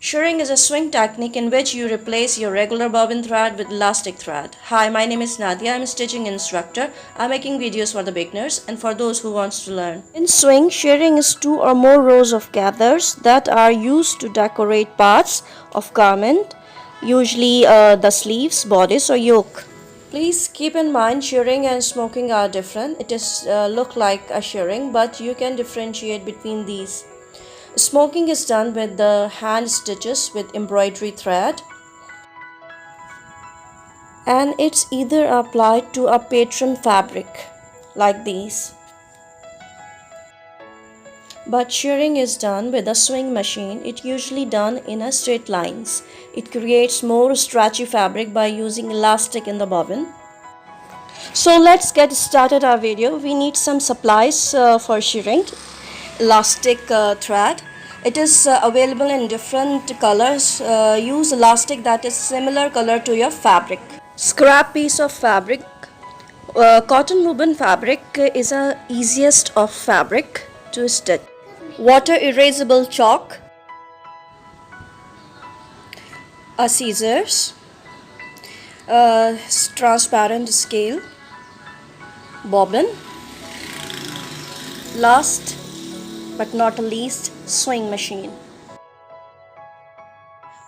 Shirring is a swing technique in which you replace your regular bobbin thread with elastic thread. Hi, my name is Nadia. I'm a stitching instructor. I'm making videos for the beginners and for those who wants to learn. In swing, shirring is two or more rows of gathers that are used to decorate parts of garment, usually the sleeves, bodice or yoke. Please keep in mind shirring and smoking are different. It is look like a shirring, but you can differentiate between these. Smoking is done with the hand stitches with embroidery thread, and it's either applied to a pattern fabric like these. But shirring is done with a swing machine. It usually done in a straight lines. It creates more stretchy fabric by using elastic in the bobbin. So let's get started our video. We need some supplies for shirring. Elastic thread. It is available in different colors. Use elastic that is similar color to your fabric. Scrap piece of fabric. Cotton woven fabric is the easiest of fabric to stitch. Water erasable chalk, a scissors, a transparent scale, bobbin, last but not least sewing machine.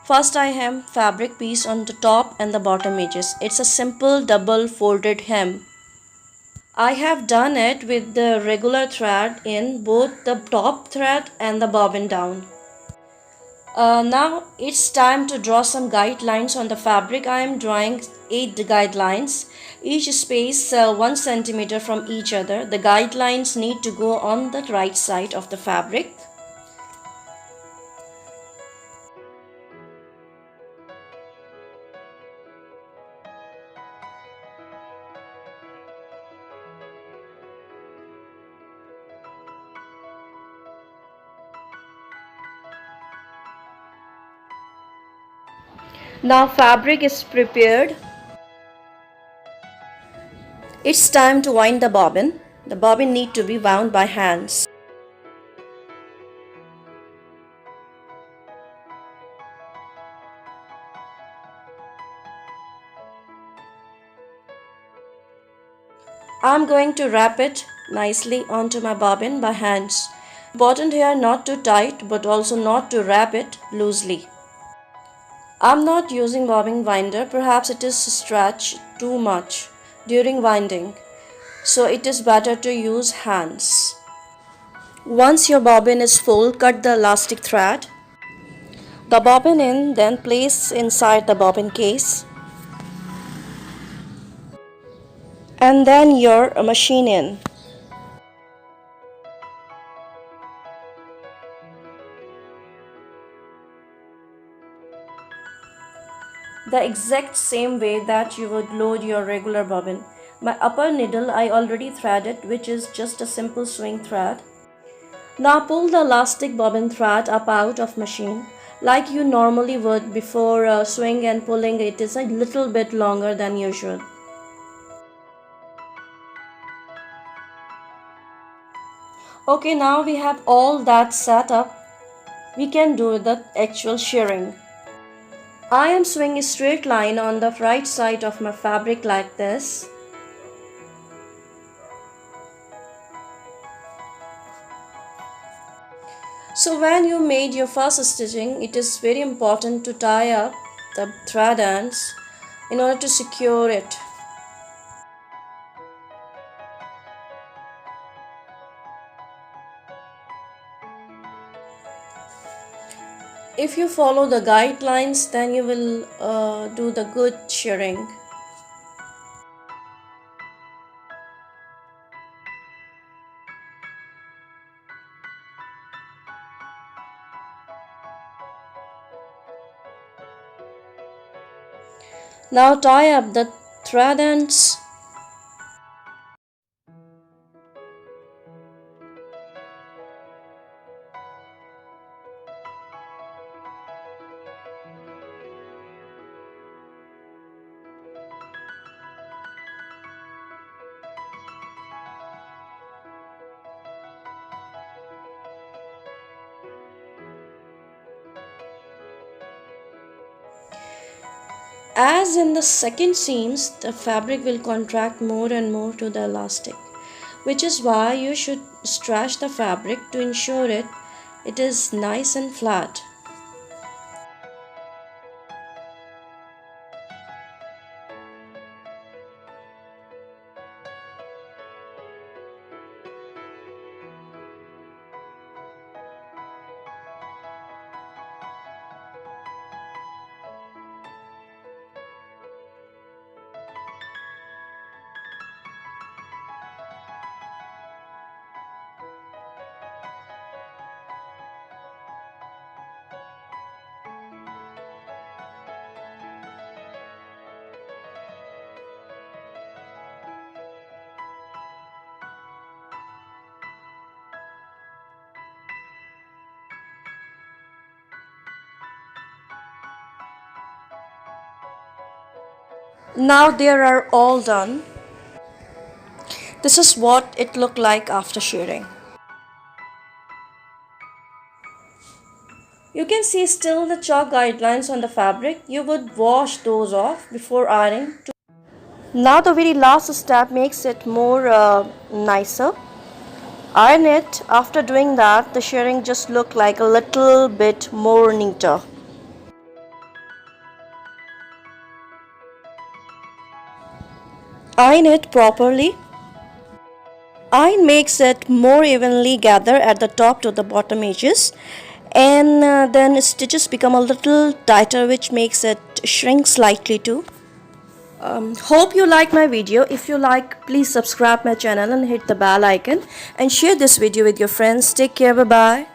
First I hem fabric piece on the top and the bottom edges. It's a simple double folded hem. I have done it with the regular thread in both the top thread and the bobbin down. Now it's time to draw some guidelines on the fabric. I am drawing 8 guidelines, each space 1 centimeter from each other. The guidelines need to go on the right side of the fabric. Now fabric is prepared. It's time to wind the bobbin. The bobbin need to be wound by hands. I'm going to wrap it nicely onto my bobbin by hands. Important here not too tight but also not to wrap it loosely. I'm not using bobbin winder, perhaps it is stretched too much during winding, so it is better to use hands. Once your bobbin is full, cut the elastic thread. The bobbin in, then place inside the bobbin case. And then your machine in. The exact same way that you would load your regular bobbin. My upper needle I already threaded, which is just a simple swing thread. Now pull the elastic bobbin thread up out of machine like you normally would before swing and pulling. It is a little bit longer than usual. Okay, now we have all that set up. We can do the actual shirring. I am swinging a straight line on the right side of my fabric like this. So when you made your first stitching, it is very important to tie up the thread ends in order to secure it. If you follow the guidelines, then you will do the good shirring. Now tie up the thread ends. As in the second seams, the fabric will contract more and more to the elastic, which is why you should stretch the fabric to ensure it is nice and flat. Now they are all done. This is what it looked like after shearing. You can see still the chalk guidelines on the fabric. You would wash those off before ironing. Now the very last step makes it more nicer. Iron it. After doing that, the shearing just look like a little bit more neater. Iron it properly. Iron makes it more evenly gather at the top to the bottom edges, and then stitches become a little tighter, which makes it shrink slightly too. Hope you like my video. If you like, please subscribe my channel and hit the bell icon and share this video with your friends. Take care. Bye bye.